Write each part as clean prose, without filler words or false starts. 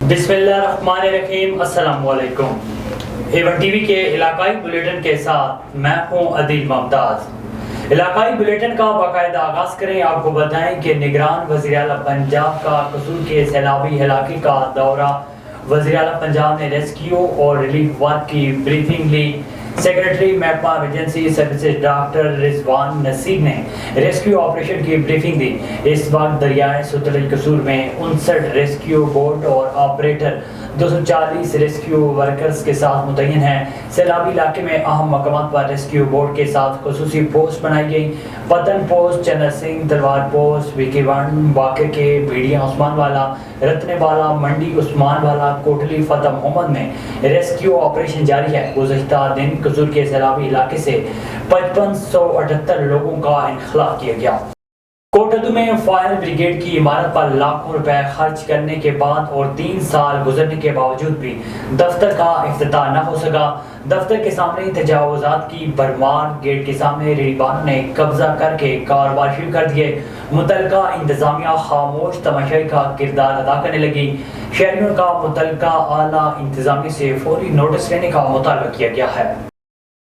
बिस्मिल्लाहिर्रहमानिर्रहीम। अस्सलाम वालेकुम। A1 टीवी के इलाकाई बुलेटिन के साथ मैं हूं अदील मुमताज। इलाकाई बुलेटिन का बाकायदा आगाज करें। आपको बताएं कि निगरान वज़ीर आला पंजाब का कसूर के सैलाबी इलाके का दौरा। वज़ीर आला पंजाब ने रेस्क्यू और रिलीफ वर्क की ब्रीफिंग ली। सेक्रेटरी महकमा एमरजेंसी सर्विसेज डॉक्टर रिजवान नसीब ने रेस्क्यू ऑपरेशन की ब्रीफिंग दी। इस वक्त दरियाए सतलुज कसूर में 59 रेस्क्यू बोट और ऑपरेटर 240 रेस्क्यू वर्कर्स के साथ मुतय्यन हैं। सैलाबी इलाके में अहम मकामात पर रेस्क्यू बोट के साथ खुसूसी पोस्ट बनाई गई। पतन पोस्ट, चन्ना सिंह, तलवार पोस्ट, विकीवन, बाकर के, भीड़िया उस्मान वाला, रत्ने वाला, मंडी उस्मान वाला, कोटली फतेह मोहम्मद में रेस्क्यू ऑपरेशन जारी है। गुज़श्ता दिन कसूर के सैलाबी इलाके से 5578 लोगों का इनखला किया गया। कोटदू में फायर ब्रिगेड की इमारत पर लाखों रुपए खर्च करने के बाद और 3 साल गुजरने के बावजूद भी दफ्तर का इफ्तिताह न हो सका। दफ्तर के सामने तजावुजात की भरमार। गेट के सामने रेहबानों ने कब्जा करके कारोबार शुरू कर दिए। मुतलका इंतजामिया खामोश तमाशाई का किरदार अदा करने लगी। शहरियों का मुतलका आला इंतजामिया से फौरी नोटिस लेने का मुतालबा किया गया है।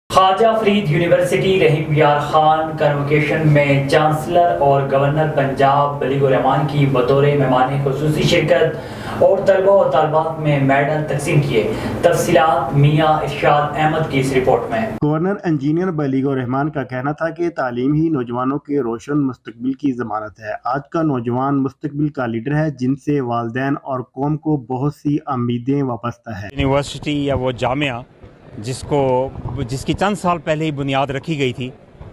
ख्वाजा फरीद यूनिवर्सिटी रहीम यार खान कन्वोकेशन में चांसलर और गवर्नर पंजाब बलीगुर रहमान की बतौर मेहमान खुसूसी शिरकत और तलबा और तालबात में मेडल तकसीम किए। तफसीलात मियाँ इरशाद अहमद की इस रिपोर्ट में। गवर्नर इंजीनियर बलीगुर रहमान का कहना था कि तालीम ही नौजवानों के रोशन मुस्तकबिल की ज़मानत है। आज का नौजवान मुस्तकबिल का लीडर है जिनसे वालिदैन और कौम को बहुत सी उम्मीदें वाबस्ता है। यूनिवर्सिटी या वो जामिया जिसकी चंद साल पहले ही बुनियाद रखी गई थी,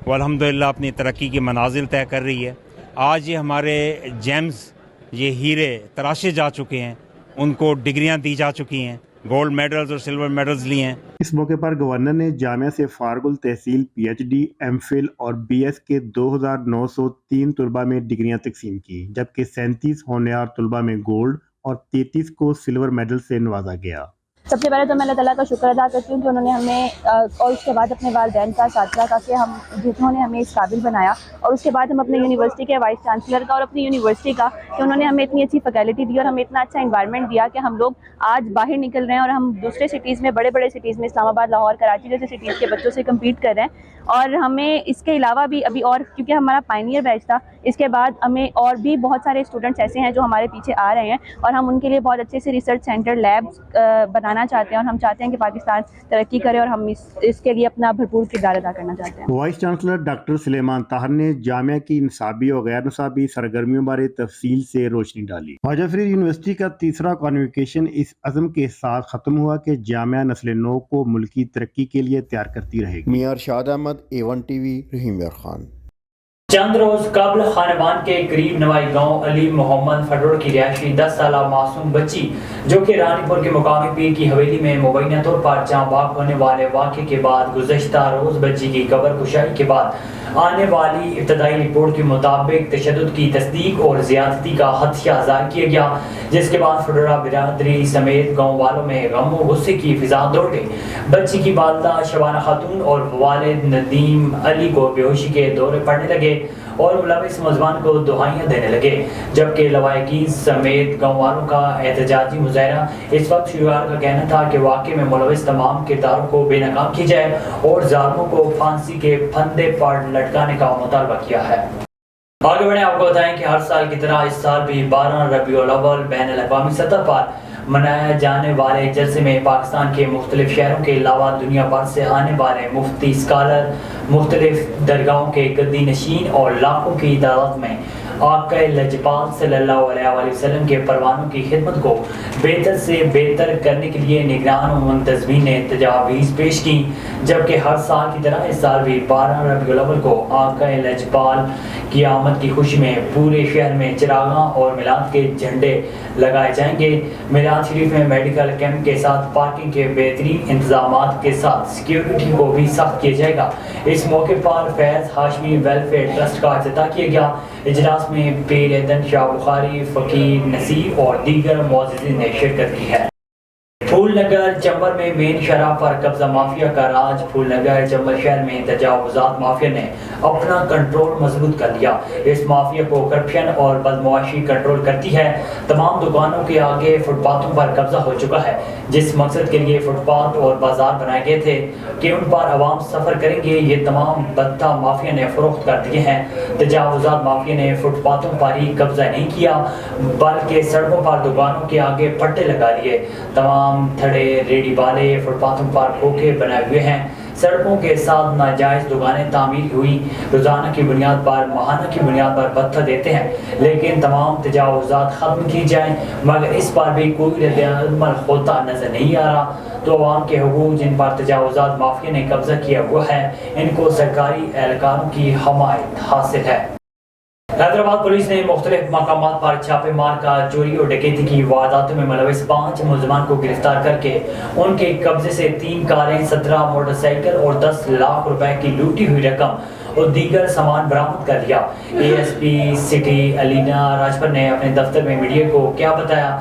वो अल्हम्दुलिल्लाह अपनी तरक्की की मनाजिल तय कर रही है। आज ये हमारे जेम्स, ये हीरे तराशे जा चुके हैं, उनको डिग्रियां दी जा चुकी हैं, गोल्ड मेडल्स और सिल्वर मेडल्स लिए हैं। इस मौके पर गवर्नर ने जामिया से फारगुल तहसील PhD, MPhil और BS के 2903 तलबा में डिग्रियां तकसीम की, जबकि 37 होनहार तलबा में गोल्ड और 33 को सिल्वर मेडल से नवाजा गया। सबसे पहले तो मैं अल्लाह ताला का शुक्र अदा करती हूँ कि उन्होंने हमें और उसके बाद अपने वालिदैन का साथरा का कि हम जिन्होंने हमें इस काबिल बनाया, और उसके बाद हम अपने यूनिवर्सिटी के वाइस चांसलर का और अपनी यूनिवर्सिटी का कि उन्होंने हमें इतनी अच्छी फैकल्टी दी और हमें इतना अच्छा इन्वायरमेंट दिया कि हम लोग आज बाहर निकल रहे हैं और हम दूसरे सिटीज़ में, बड़े बड़े सिटीज़ में, इस्लामाबाद, लाहौर, कराची जैसे सिटीज़ के बच्चों से कम्पीट कर रहे हैं। और हमें इसके अलावा भी अभी और, क्योंकि हमारा पायनियर बैच था, इसके बाद हमें और भी बहुत सारे स्टूडेंट्स ऐसे हैं जो हमारे पीछे आ रहे हैं और हम उनके लिए बहुत अच्छे से रिसर्च सेंटर, लैब्स बनाना चाहते हैं और हम चाहते हैं कि पाकिस्तान तरक्की करे और हम इसके लिए अपना भरपूर किरदार अदा करना चाहते हैं। Vice chancellor doctor Suleman Tahir ने जामिया की निसाबी और गैर निसाबी सरगर्मियों बारे तफसील से रोशनी डाली। ख्वाजा फरीद यूनिवर्सिटी का तीसरा कॉन्वोकेशन इस अज़म के साथ खत्म हुआ कि जामिया नस्ल नौ को मुल्की तरक्की के लिए तैयार करती रहेगी। मियाँ इरशाद अहमद, A1 टीवी, रहीम यार खान। चंद रोज कबल खानवान के करीब नवाई गांव अली मोहम्मद फटोड़ की रिहायशी 10 साल मासूम बच्ची जो कि रानीपुर के मुकामी पीर की हवेली में मुबैना तौर पर जहाँ बाग होने वाले वाक़े के बाद गुज़श्ता रोज बच्ची की कब्र कुशाई के बाद आने वाली इब्तदाई रिपोर्ट के मुताबिक तशद्दुद की तस्दीक और ज़्यादती का खदशा ज़ाहिर किया गया, जिसके बाद फटोड़ा बिरादरी समेत गाँव वालों में गम और गुस्से की फिजा दौड़ गई। बच्ची की वालदा शबाना खातून और वालिद नदीम अली को बेहोशी के दौरे पड़ने लगे और मुलविस मुलज़मान को दुहाइयाँ देने लगे, जबकि लवाहिकीन समेत गाँव वालों का एहतजाजी मुजाहरा। इस वक्त शुरुआत का कहना था कि वाक़े में मुलविस तमाम किरदारों को बेनकाम किया जाए और जालिमों को फांसी के फंदे पर लटकाने का मुतालबा किया है। आगे बढ़े, आपको बताएं कि हर साल की तरह इस साल भी 12 रबीउल अव्वल बैनुल अक़वामी सतह पर मनाए जाने वाले जलसे में पाकिस्तान के मुख्तलिफ शहरों के अलावा दुनिया भर से आने वाले मुफ्ती, स्कॉलर, मुख्तलिफ दरगाहों के गद्दी नशीन और लाखों की तादाद में आका लजपाल सल्लल्लाहु अलैहि वसल्लम के परवानों की खिदमत को बेहतर से बेहतर करने के लिए निगरान और मुंतज़मीन ने तजावीज़ पेश की, जबकि हर साल की तरह इस साल भी 12 रबीउल अव्वल को आका लजपाल की आमद की खुशी में पूरे शहर में चिरागां और मिलाद के झंडे लगाए जाएंगे। मिलाद शरीफ में मेडिकल कैंप के साथ पार्किंग के बेहतरीन इंतजामात के साथ सिक्योरिटी को भी सख्त किया जाएगा। इस मौके पर फैज़ हाशमी वेलफेयर ट्रस्ट का इफ्तिताह किया गया। इजलास में पीर एदन शाह बुखारी, फ़कीर नसीर और दीगर मुअज़्ज़िज़ीन ने शिरकत की है। پھول نگر چمبر میں مین شراب پر قبضہ مافیا کا راج. پھول نگر چمبر شہر میں تجاوزات مافیا نے اپنا کنٹرول مضبوط کر لیا. اس مافیا کو کرپشن اور بدمعاشی کنٹرول کرتی ہے. تمام دکانوں کے آگے فٹ پاتھوں پر قبضہ ہو چکا ہے. جس مقصد کے لیے فٹ پاتھ اور بازار بنائے گئے تھے کہ ان پر عوام سفر کریں گے، یہ تمام بتہ مافیا نے فروخت کر دیے ہیں. تجاوزات مافیا نے فٹ پاتھوں پر ہی قبضہ نہیں کیا بلکہ سڑکوں پر دکانوں کے آگے پٹے لگا لیے. تمام تھڑے ریڑھی والے فٹ پاتھوں پر کھوکھے بنائے ہوئے ہیں. سڑکوں کے ساتھ ناجائز دکانیں تعمیر ہوئی. روزانہ کی بنیاد پر ماہانہ کی بنیاد پر بتہ دیتے ہیں، لیکن تمام تجاوزات ختم کی جائیں مگر اس پر بھی کوئی رد عمل ہوتا نظر نہیں آ رہا. تو عوام کے حقوق جن پر تجاوزات مافیا نے قبضہ کیا ہوا ہے، ان کو سرکاری اہلکاروں کی حمایت حاصل ہے. حیدرآباد پولیس نے مختلف مقامات پر چھاپے مار کر چوری اور ڈکیتی کی وارداتوں میں ملوث 5 ملزمان کو گرفتار کر کے ان کے قبضے سے 3 کاریں، 17 موٹر سائیکل اور 10 لاکھ روپے کی لوٹی ہوئی رقم اور دیگر سامان برآمد کر لیا. اے ایس پی سٹی علینا راجپر نے اپنے دفتر میں میڈیا کو کیا بتایا،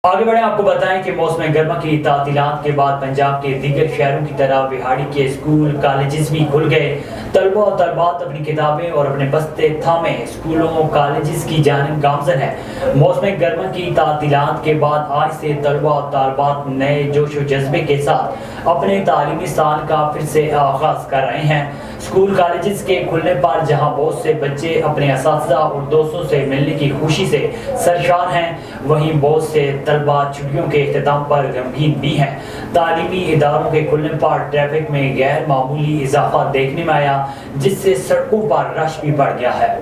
آگے بڑھیں آپ کو بتائیں کہ موسم گرما کی تعطیلات کے بعد پنجاب کے دیگر شہروں کی طرح بہاڑی کے اسکول کالجز بھی کھل گئے. طلبہ و طالبات اپنی کتابیں اور اپنے بستے تھامے اسکولوں کالجز کی جانب گامزن ہے. موسم گرما کی تعطیلات کے بعد آج سے طلبہ و طالبات نئے جوش و جذبے کے ساتھ اپنے تعلیمی سال کا پھر سے آغاز کر رہے ہیں. اسکول کالجز کے کھلنے پر جہاں بہت سے بچے اپنے اساتذہ اور دوستوں سے ملنے کی خوشی سے سرشار ہیں، وہیں بہت سے طلبہ چھٹیوں کے اختتام پر غمگین بھی ہیں. تعلیمی اداروں کے کھلنے پر ٹریفک میں غیر معمولی اضافہ دیکھنے میں آیا، جس سے سڑکوں پر رش بھی بڑھ گیا ہے.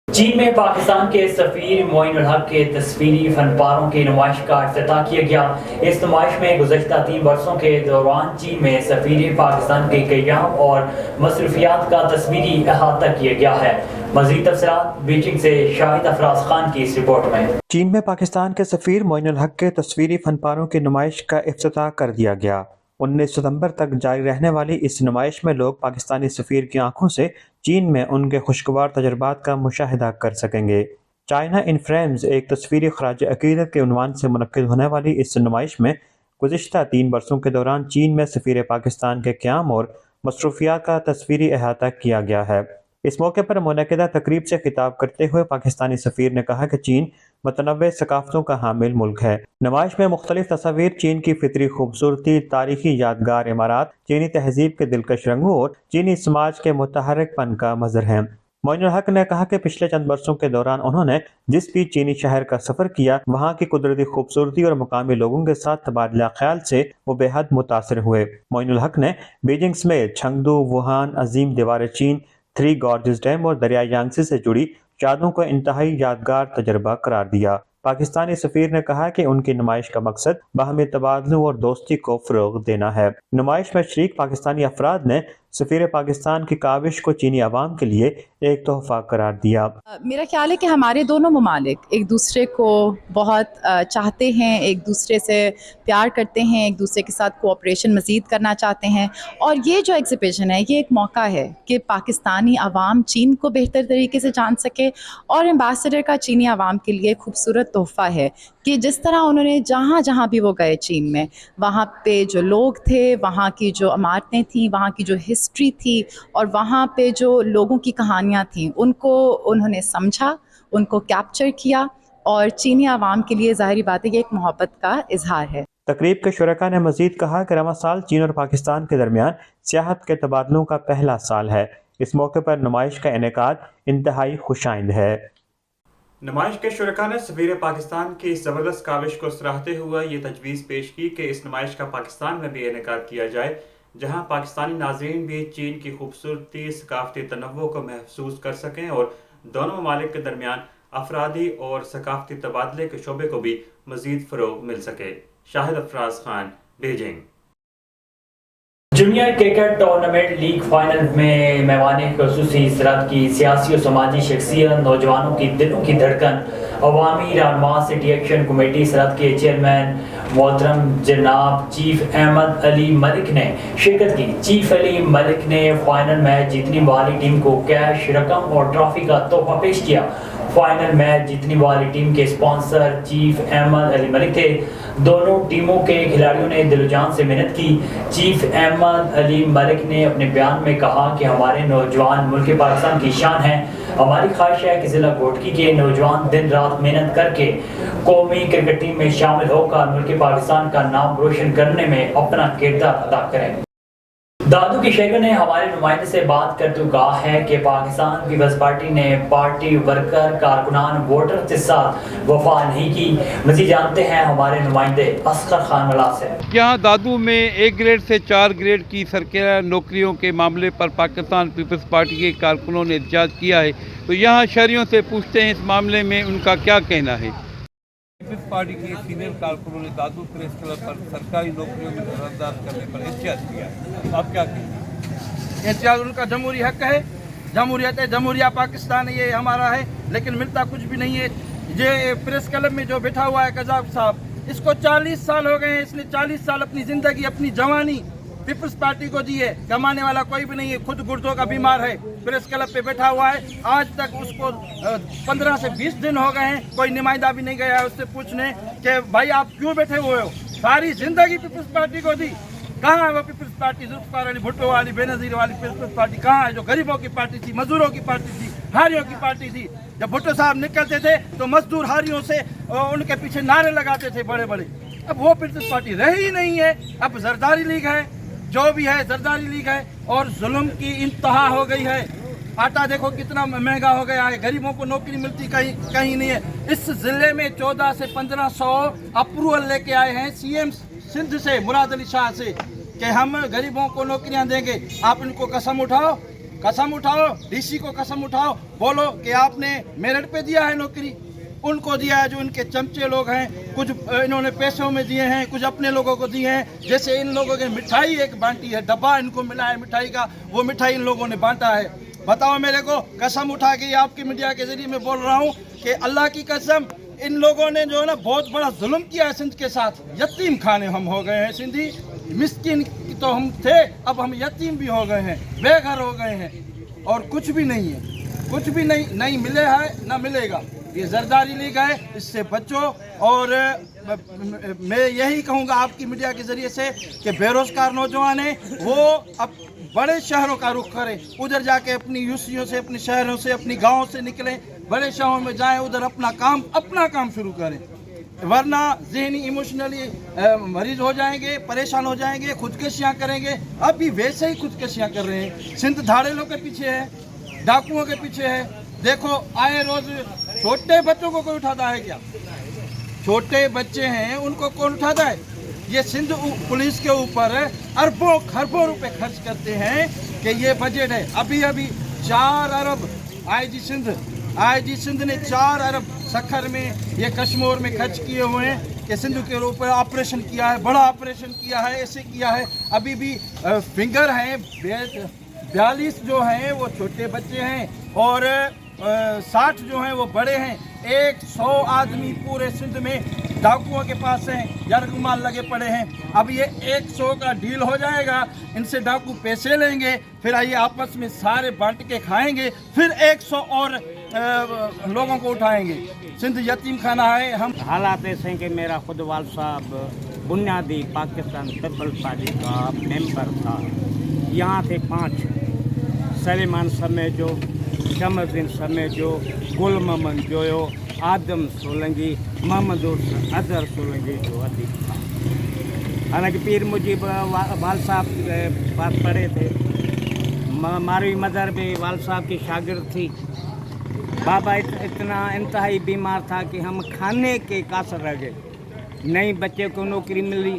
چین میں پاکستان کے سفیر معین الحق کے تصویری فن پاروں کی نمائش کا افتتاح کیا گیا. اس نمائش میں گزشتہ 3 برسوں کے دوران چین میں سفیر پاکستان کے قیام اور مصروفیات کا تصویری احاطہ کیا گیا ہے. مزید تفصیلات بیجنگ سے شاہد افراز خان کی اس رپورٹ میں. چین میں پاکستان کے سفیر معین الحق کے تصویری فن پاروں کی نمائش کا افتتاح کر دیا گیا. 19 ستمبر تک جاری رہنے والی اس نمائش میں لوگ پاکستانی سفیر کی آنکھوں سے چین میں ان کے خوشگوار تجربات کا مشاہدہ کر سکیں گے. چائنا ان فریمز ایک تصویری خراج عقیدت کے عنوان سے منعقد ہونے والی اس نمائش میں گزشتہ 3 برسوں کے دوران چین میں سفیر پاکستان کے قیام اور مصروفیات کا تصویری احاطہ کیا گیا ہے. اس موقع پر منعقدہ تقریب سے خطاب کرتے ہوئے پاکستانی سفیر نے کہا کہ چین متنوع ثقافتوں کا حامل ملک ہے. نمائش میں مختلف تصاویر چین کی فطری خوبصورتی، تاریخی یادگار عمارات، چینی تہذیب کے دلکش رنگوں اور چینی سماج کے متحرک پن کا مظہر ہیں. معین الحق نے کہا کہ پچھلے چند برسوں کے دوران انہوں نے جس بھی چینی شہر کا سفر کیا، وہاں کی قدرتی خوبصورتی اور مقامی لوگوں کے ساتھ تبادلہ خیال سے وہ بے حد متاثر ہوئے. معین الحق نے بیجنگ سمیت چنگدو، ووہان، عظیم دیوار چین، 3 گارجز ڈیم اور دریائے یانگزی سے جڑی چادوں کو انتہائی یادگار تجربہ قرار دیا. پاکستانی سفیر نے کہا کہ ان کی نمائش کا مقصد باہمی تبادلوں اور دوستی کو فروغ دینا ہے. نمائش میں شریک پاکستانی افراد نے سفیر پاکستان کی کاوش کو چینی عوام کے لیے ایک تحفہ قرار دیا. میرا خیال ہے کہ ہمارے دونوں ممالک ایک دوسرے کو بہت چاہتے ہیں، ایک دوسرے سے پیار کرتے ہیں، ایک دوسرے کے ساتھ کوآپریشن مزید کرنا چاہتے ہیں، اور یہ جو ایگزیبیشن ہے یہ ایک موقع ہے کہ پاکستانی عوام چین کو بہتر طریقے سے جان سکے، اور ایمبیسڈر کا چینی عوام کے لیے خوبصورت تحفہ ہے کہ جس طرح انہوں نے جہاں جہاں بھی وہ گئے چین میں، وہاں پہ جو لوگ تھے، وہاں کی جو عمارتیں تھیں، وہاں کی جو ہسٹری تھی اور وہاں پہ جو لوگوں کی کہانیاں تھیں، ان کو انہوں نے سمجھا، ان کو کیپچر کیا، اور چینی عوام کے لیے ظاہری بات ہے یہ ایک محبت کا اظہار ہے. تقریب کے شرکاء نے مزید کہا کہ رواں سال چین اور پاکستان کے درمیان سیاحت کے تبادلوں کا پہلا سال ہے. اس موقع پر نمائش کا انعقاد انتہائی خوش آئند ہے. نمائش کے شرکاء نے سفیر پاکستان کی اس زبردست کاوش کو سراہتے ہوئے یہ تجویز پیش کی کہ اس نمائش کا پاکستان میں بھی انعقاد کیا جائے، جہاں پاکستانی ناظرین بھی چین کی خوبصورتی، ثقافتی تنوع کو محسوس کر سکیں اور دونوں ممالک کے درمیان افرادی اور ثقافتی تبادلے کے شعبے کو بھی مزید فروغ مل سکے. Shahid Afraz Khan, Beijing. Junior cricket tournament league final میں میوان خصوصی سرحد کی سیاسی و سماجی شخصیت، نوجوانوں کی دلوں کی دھڑکن، عوامی رہنما سٹی ایکشن کمیٹی سرحد کے چیئرمین محترم جناب چیف احمد علی ملک نے شرکت کی. چیف علی ملک نے فائنل میچ جیتنے والی ٹیم کو کیش رقم اور ٹرافی کا تحفہ پیش کیا. فائنل میچ جیتنے والی ٹیم کے اسپانسر چیف احمد علی ملک تھے۔ دونوں ٹیموں کے کھلاڑیوں نے دل و جان سے محنت کی۔ چیف احمد علی ملک نے اپنے بیان میں کہا کہ ہمارے نوجوان ملک پاکستان کی شان ہیں۔ ہماری خواہش ہے کہ ضلع گوٹکی کے نوجوان دن رات محنت کر کے قومی کرکٹ ٹیم میں شامل ہو کر ملک پاکستان کا نام روشن کرنے میں اپنا کردار ادا کریں۔ دادو کے شہریوں نے ہمارے نمائندے سے بات کرتے ہوئے کہا ہے کہ پاکستان پیپلز پارٹی نے پارٹی ورکر کارکنان ووٹر کے ساتھ وفا نہیں کی۔ مزید جانتے ہیں ہمارے نمائندے اصغر خان ملا سے۔ یہاں دادو میں 1 گریڈ سے 4 گریڈ کی سرکردہ نوکریوں کے معاملے پر پاکستان پیپلز پارٹی کے کارکنوں نے احتجاج کیا ہے، تو یہاں شہریوں سے پوچھتے ہیں اس معاملے میں ان کا کیا کہنا ہے۔ پیپلز پارٹی کے سینئر کارکنوں نے دادو پریس کلب پر سرکاری نوکریوں میں قرارداد کرنے پر احتجاج کیا ہے، آپ کیا کہیں گے؟ احتجاج ان کا جمہوری حق ہے، جمہوریت ہے، جمہوریہ پاکستان یہ ہمارا ہے، لیکن ملتا کچھ بھی نہیں ہے۔ یہ پریس کلب میں جو بیٹھا ہوا ہے قذاب صاحب، اس کو 40 سال ہو گئے ہیں، اس نے 40 سال اپنی زندگی اپنی جوانی پیپلز پارٹی کو دی ہے۔ کمانے والا کوئی بھی نہیں ہے، خود گردوں کا بیمار ہے، پریس کلب پہ بیٹھا ہوا ہے۔ آج تک اس کو 15 سے 20 دن ہو گئے ہیں، کوئی نمائندہ بھی نہیں گیا ہے اس سے پوچھنے کہ بھائی آپ کیوں بیٹھے ہوئے ہو؟ ساری زندگی پیپلز پارٹی کو دی۔ کہاں ہے وہ پیپلز پارٹی؟ ذوالفقار علی بھٹو والی، بے نظیر والی پیپلز پارٹی کہاں ہے؟ جو غریبوں کی پارٹی تھی، مزدوروں کی پارٹی تھی، ہاریوں کی پارٹی تھی۔ جب بھٹو صاحب نکلتے تھے تو مزدور ہاریوں سے ان کے پیچھے نعرے لگاتے تھے بڑے بڑے۔ اب وہ پیپلز پارٹی رہی نہیں ہے، اب زرداری لیگ ہے، جو بھی ہے زرداری لیگ ہے، اور ظلم کی انتہا ہو گئی ہے۔ آٹا دیکھو کتنا مہنگا ہو گیا ہے، غریبوں کو نوکری ملتی کہیں نہیں ہے۔ اس ضلع میں 14 سے 1500 اپروول لے کے آئے ہیں سی ایم سندھ سے، مراد علی شاہ سے، کہ ہم غریبوں کو نوکریاں دیں گے۔ آپ ان کو قسم اٹھاؤ، قسم اٹھاؤ، ڈی سی کو قسم اٹھاؤ، بولو کہ آپ نے میرٹ پہ دیا ہے نوکری، ان کو دیا ہے جو ان کے چمچے لوگ ہیں، کچھ انہوں نے پیسوں میں دیے ہیں، کچھ اپنے لوگوں کو دیے ہیں۔ جیسے ان لوگوں نے مٹھائی ایک بانٹی ہے، ڈبہ ان کو ملا ہے مٹھائی کا، وہ مٹھائی ان لوگوں نے بانٹا ہے۔ بتاؤ میرے کو، قسم اٹھا کے آپ کی میڈیا کے ذریعے میں بول رہا ہوں کہ اللہ کی قسم ان لوگوں نے جو ہے نا بہت بڑا ظلم کیا ہے سندھ کے ساتھ۔ یتیم خانے ہم ہو گئے ہیں سندھی، مسکین تو ہم تھے، اب ہم یتیم بھی ہو گئے ہیں، بے گھر ہو گئے ہیں، اور کچھ بھی نہیں ہے، کچھ بھی نہیں ملے ہے نہ ملے گا۔ یہ زرداری لیگ ہے، اس سے بچو۔ اور میں یہی کہوں گا آپ کی میڈیا کے ذریعے سے کہ بے روزگار نوجوان ہیں وہ اب بڑے شہروں کا رخ کریں، ادھر جا کے اپنی یوسیوں سے، اپنے شہروں سے، اپنی گاؤں سے نکلیں، بڑے شہروں میں جائیں، ادھر اپنا کام شروع کریں، ورنہ ذہنی ایموشنلی مریض ہو جائیں گے، پریشان ہو جائیں گے، خودکشیاں کریں گے۔ اب بھی ویسے ہی خودکشیاں کر رہے ہیں۔ سندھ دھاڑیلوں کے پیچھے ہے، ڈاکوؤں کے پیچھے ہے۔ دیکھو آئے روز چھوٹے بچوں کو کوئی اٹھاتا ہے کیا؟ چھوٹے بچے ہیں ان کو کون اٹھاتا ہے؟ یہ سندھ پولیس کے اوپر اربوں خربوں روپے خرچ کرتے ہیں کہ یہ بجٹ ہے۔ ابھی 4 ارب آئی جی سندھ نے 4 ارب سکھر میں، یہ کشمور میں خرچ کیے ہوئے ہیں کہ سندھ کے اوپر آپریشن کیا ہے، بڑا آپریشن کیا ہے، ایسے کیا ہے۔ ابھی بھی فنگر ہیں 42 جو ہیں وہ چھوٹے بچے ہیں، اور 60 جو ہیں وہ بڑے ہیں۔ 100 آدمی پورے سندھ میں ڈاکوؤں کے پاس ہیں، یرغمال لگے پڑے ہیں۔ اب یہ 100 کا ڈیل ہو جائے گا، ان سے ڈاکو پیسے لیں گے، پھر آئیے آپس میں سارے بانٹ کے کھائیں گے، پھر 100 اور لوگوں کو اٹھائیں گے۔ سندھ یتیم خانہ ہے۔ ہم حالات ایسے ہیں کہ میرا خود والد صاحب بنیادی پاکستان پیپلز پارٹی کا ممبر تھا۔ یہاں تھے 5: سلیمان سمیجو، شمس سمیجو، گل محمد جویو، آدم سولنگی، محمد اظہر سولنگی جو ادیب تھا۔ حالانکہ پیر مجیب والد صاحب پاس پڑھے تھے، ماروی مدر بھی والد صاحب کی شاگرد تھی۔ بابا اتنا انتہائی بیمار تھا کہ ہم کھانے کے قاصر رہ گئے، نہیں بچے کو نوکری ملی۔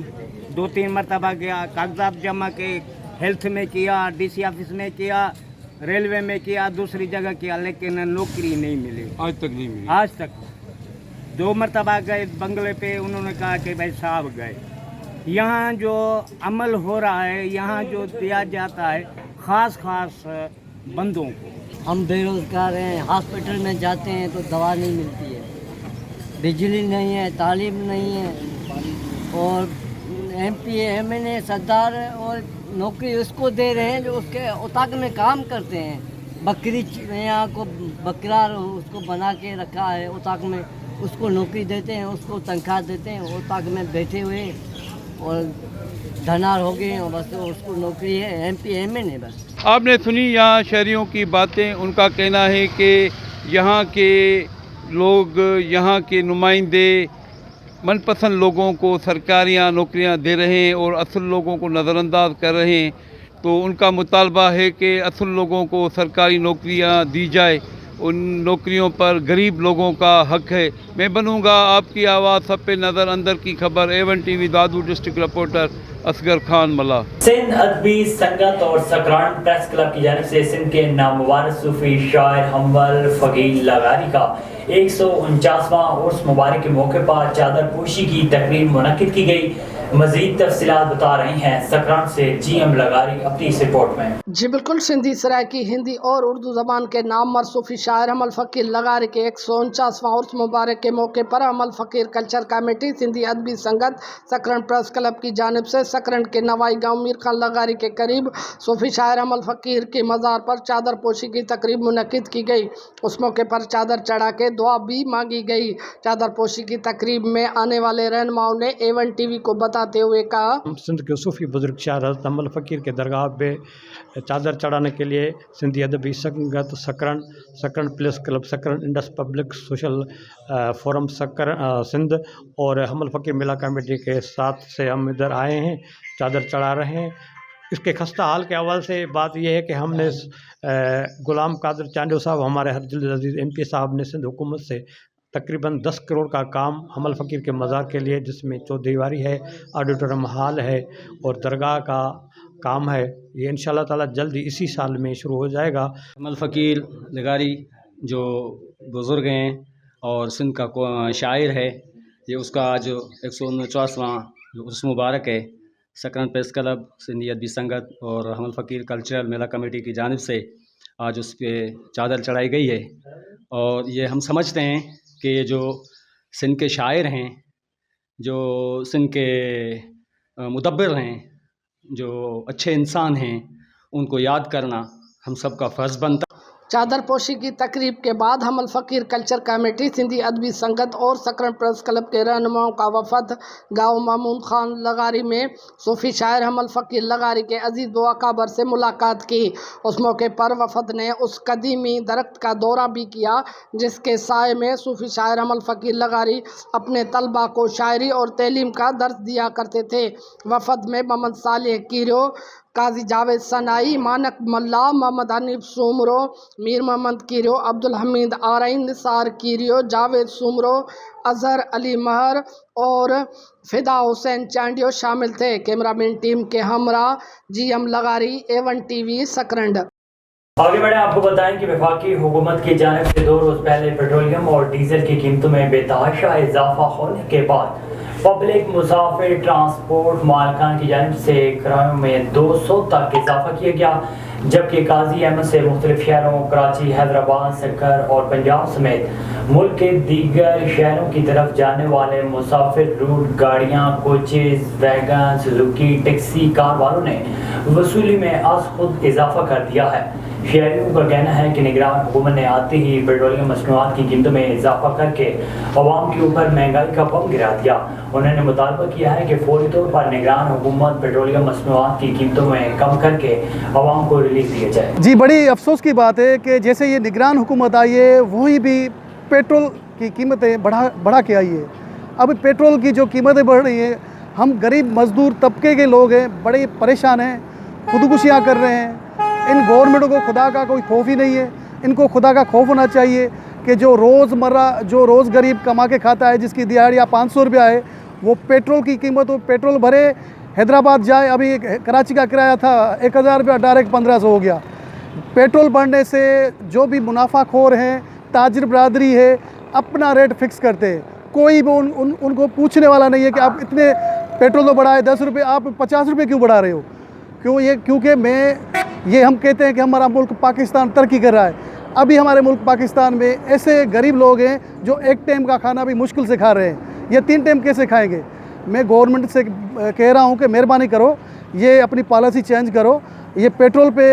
2-3 مرتبہ گیا، کاغذات جمع کے، ہیلتھ میں کیا، ڈی سی آفس میں کیا، ریلوے میں کیا، دوسری جگہ کیا، لیکن نوکری نہیں ملی، آج تک نہیں ملی۔ آج تک 2 مرتبہ گئے بنگلے پہ، انہوں نے کہا کہ بھائی صاحب گئے۔ یہاں جو عمل ہو رہا ہے، یہاں جو دیا جاتا ہے خاص بندوں کو۔ ہم بے روزگار ہیں، ہاسپٹل میں جاتے ہیں تو دوا نہیں ملتی ہے، بجلی نہیں ہے، تعلیم نہیں ہے، اور ایم پی ایم این اے صدر اور نوکری اس کو دے رہے ہیں جو اس کے اتاق میں کام کرتے ہیں۔ बकरी यहाँ को बकरा उसको बना के रखा है उताक में, उसको नौकरी देते हैं, उसको तनख्वाह देते हैं, उताक में बैठे हुए और धनार हो गए और बस उसको नौकरी है, MP MN है बस। आपने सुनी यहाँ शहरियों की बातें। उनका कहना है कि यहाँ के लोग, यहाँ के नुमाइंदे मनपसंद लोगों को सरकारियाँ नौकरियाँ दे रहे हैं और असल लोगों को नज़रअंदाज कर रहे हैं। तो उनका मुतालबा है कि असल लोगों को सरकारी नौकरियाँ दी जाए, उन नौकरियों पर गरीब लोगों का हक है। मैं बनूँगा आपकी आवाज़, सब पे नज़र, अंदर की खबर। A1 TV दादू डिस्ट्रिक्ट रिपोर्टर असगर खान मला। सिंध अदबी संगत और सकरान प्रेस क्लब की जानिब से सिंध के नामवर सूफी शायर हम्बल फकीर लगारी का 149वां उर्स मुबारक के मौके पर चादर पोशी की तकरीब मुनक्किद की गई। मजीद तफसीलात बता रही हैं सकरान से GM लगारी अपनी इस रिपोर्ट में। जी बिल्कुल, सिंधी सराइकी हिंदी और उर्दू ज़बान के नामवर सूफी शायर अमल फ़कीर लगारी के 149वां उर्स मुबारक के मौके पर अमल फ़कीर कल्चर कमेटी सिंधी अदबी संगत सकरन प्रेस क्लब की जानिब से सकरन के नवाई गाँव मीर खान लगारी के करीब सूफी शायर अमल फ़कीर के मज़ार पर चादर पोशी की तकरीब मुनक्किद की गई। उस मौके पर चादर चढ़ा के दुआ भी मांगी गई। चादर पोशी की तकरीब में आने वाले रहनुमाओं ने A1 TV को बताते हुए कहा, सिंध के सूफी बुजुर्ग शायर हज़रत अमल फ़कीर के दरगाह पे चादर चढ़ाने के लिए सिंधी अदबी संगत सकरन press club, सकरन Indus public social forum सकरन Sindh और अमल फ़कीर मेला कमेटी के साथ से हम इधर आए हैं, चादर चढ़ा रहे हैं। इसके खस्ता हाल के हवाले से बात यह है कि हमने गुलाम कादिर चांडियो साहब, हमारे हरदिल अजीज़ MP साहब ने सिंध हुकूमत से तकरीबन 10 करोड़ का काम अमल फ़कीर के मज़ार के लिए, जिसमें चौदीवारी है, ऑडिटोरियम हॉल है और दरगाह का काम है, ये इंशाअल्लाह ताला जल्दी इसी साल में शुरू हो जाएगा। अमल फ़कीर लगारी जो बुज़ुर्ग हैं और सिंध का शायर है, ये उसका आज 149वां जो उर्स मुबारक है, सकरन प्रेस क्लब सिंधी अदबी संगत और अमल फ़कीर कल्चरल मेला कमेटी की जानिब से आज उस पर चादर चढ़ाई गई है। और ये हम समझते हैं कि ये जो सिंध के शायर हैं, जो सिंध के मुदब्बिर हैं, जो अच्छे इंसान हैं, उनको याद करना हम सब का फ़र्ज़ बनता। चादर पोशी की तकरीब के बाद अमल फ़कीर कल्चर कमेटी सिंधी अदबी संगत और सकरन प्रेस क्लब के रहनुमाओं का वफद गाँव मामून खान लगारी में सूफी शायर अमल फ़कीर लगारी के अजीज़ दुआ काबर से मुलाकात की। उस मौके पर वफद ने उस कदीमी दरख्त का दौरा भी किया जिसके साए में सूफी शायर अमल फ़कीर लगारी अपने तलबा को शायरी और तालीम का दर्स दिया करते थे। वफद में मोहम्मद सालेह कीरो, काजी जावेद सनाई, मानक मल्ला, मोहम्मद हनीफ सुमरो, मीर मोहम्मद कीरो, अब्दुल हमीद आरइन, निसार कीरियो, जावेद सुमरो, अजहर अली महर और फिदा हुसैन चांडियो शामिल थे। कैमरामैन टीम के हमरा GM लगारी, A1 TV सकरंड। आगे बढ़े आपको बताएं कि वफाकी हुकूमत की जानिब से 2 रोज़ पहले पेट्रोलियम और डीजल की कीमतों में बेतहाशा इजाफा होने के बाद पब्लिक मुसाफिर ट्रांसपोर्ट मालकान की जानिब से किरायों में 200 तक इजाफा किया गया, जबकि काजी अहमद से मुख्तलिफ शहरों कराची, हैदराबाद, सक्कर और पंजाब समेत मुल्क के दीगर शहरों की तरफ जाने वाले मुसाफिर रूट गाड़ियाँ, coaches, wagon, Suzuki, taxi car वालों ने वसूली में आज खुद इजाफा कर दिया है। शहरियों का कहना है कि निगरान हुकूमत ने आते ही पेट्रोलियम मसनूआत की कीमतों में इजाफा करके अवाम के ऊपर महंगाई का बम गिरा दिया। उन्होंने मुतालबा किया है कि फौरी तौर पर निगरान हुकूमत पेट्रोलियम मसनूआत की कीमतों में कम करके अवाम को रिलीफ दिया जाए। जी, बड़ी अफसोस की बात है कि जैसे ये निगरान हुकूमत आई है, वही भी पेट्रोल की कीमतें बढ़ा के आई है। अब पेट्रोल की जो कीमतें बढ़ रही हैं, हम गरीब मजदूर तबके के लोग हैं, बड़े परेशान हैं, खुदकुशियाँ कर रहे हैं। इन गवर्नमेंटों को खुदा का कोई खौफ ही नहीं है। इनको खुदा का खौफ होना चाहिए कि जो रोज़ गरीब कमा के खाता है, जिसकी दिहाड़ियाँ 500 रुपया है, वो पेट्रोल की कीमत हो, पेट्रोल भरे हैदराबाद जाए। अभी कराची का किराया था 1000 रुपया, डायरेक्ट 1500 हो गया। पेट्रोल बढ़ने से जो भी मुनाफाखोर हैं, ताजिर बरादरी है, अपना रेट फिक्स करते हैं। कोई भी उनको पूछने वाला नहीं है कि आप इतने पेट्रोल तो बढ़ाए 10 रुपये, आप 50 रुपये क्यों बढ़ा रहे हो? क्योंकि हम कहते हैं कि हमारा मुल्क पाकिस्तान तरक्की कर रहा है। अभी हमारे मुल्क पाकिस्तान में ऐसे गरीब लोग हैं जो एक टाइम का खाना भी मुश्किल से खा रहे हैं, ये 3 टाइम कैसे खाएंगे? मैं गवर्नमेंट से कह रहा हूँ कि मेहरबानी करो, ये अपनी पॉलिसी चेंज करो। ये पेट्रोल पे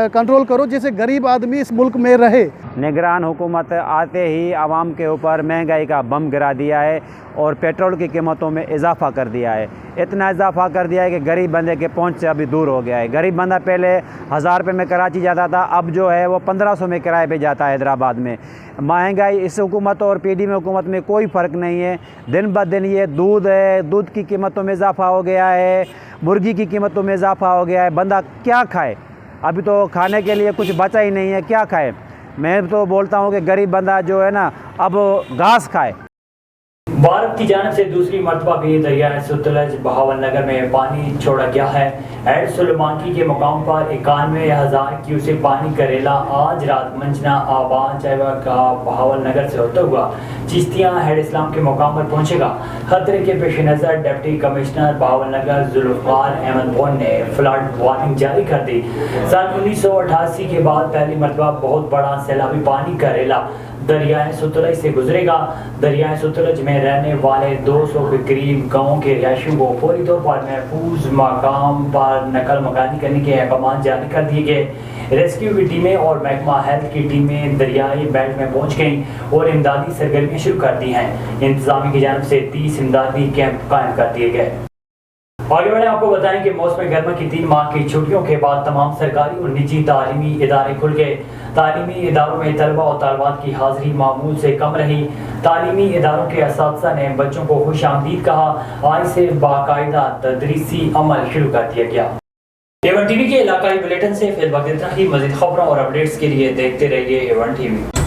कंट्रोल करो, जिससे गरीब आदमी इस मुल्क में रहे। निगरान हुकूमत आते ही आवाम के ऊपर महंगाई का बम गिरा दिया है और पेट्रोल की कीमतों में इजाफ़ा कर दिया है। इतना इजाफ़ा कर दिया है कि गरीब बंदे के पहुंच से अभी दूर हो गया है। गरीब बंदा पहले 1000 रुपये में कराची जाता था, अब जो है वो 1500 में किराए पे जाता है हैदराबाद में। महंगाई इस हुकूमत और PDM हुकूमत में कोई फ़र्क नहीं है। दिन ब दिन ये दूध है, दूध की कीमतों में इजाफ़ा हो गया है, मुर्गी की कीमतों में इजाफ़ा हो गया है। बंदा क्या खाए? अभी तो खाने के लिए कुछ बचा ही नहीं है, क्या खाए? मैं तो बोलता हूँ कि गरीब बंदा जो है ना अब घास खाए। भारत की जानिब से दूसरी मरतबा भी दरियाए सतलज बहावल नगर में पानी छोड़ा गया है। एड सुलेमानकी के मुकाम पर 91,000 क्यूसेक पानी करेला आज रात मंजना आबाद चाइवा का बहावल नगर से होता हुआ चिश्तियाँ हेड इस्लाम के मुकाम पर पहुंचेगा। खतरे के पेश नज़र डिप्टी कमिश्नर बहावल नगर जुल्फ़िकार अहमद भोन ने फ्लड वार्निंग जारी कर दी। सन 1988 के बाद पहली मरतबा बहुत बड़ा सैलाबी पानी करेला दरियाए सतलज से गुजरेगा। दरियाए सतलज में रहने वाले 200 के करीब गाँव के रिहायशियों को फौरी तौर पर महफूज मकाम पर नकल मकानी करने के अहकाम जारी कर दिए गए। रेस्क्यू की टीमें और महकमा हेल्थ की टीमें दरियाई बेल्ट में पहुंच गईं और इमदादी सरगर्मियाँ शुरू कर दी हैं। इंतजामिया की जानिब से 30 इमदादी कैंप कायम कर दिए गए। आगे बढ़े आपको बताएं कि मौसम गर्मा की 3 माह की छुट्टियों के बाद तमाम सरकारी और निजी तालीमी इदारे खुल गए। तालीमी इदारों में तलबा और तालबात की हाजिरी मामूल से कम रही। तालीमी इदारों के असातिज़ा ने बच्चों को खुश आमदीद कहा। आज से बाकायदा तदरीसी अमल शुरू कर दिया गया। A1 TV के इलाकाई बुलेटिन से फिलहाल इतना ही। मज़ीद खबरों और अपडेट्स के लिए देखते रहिए A1 TV।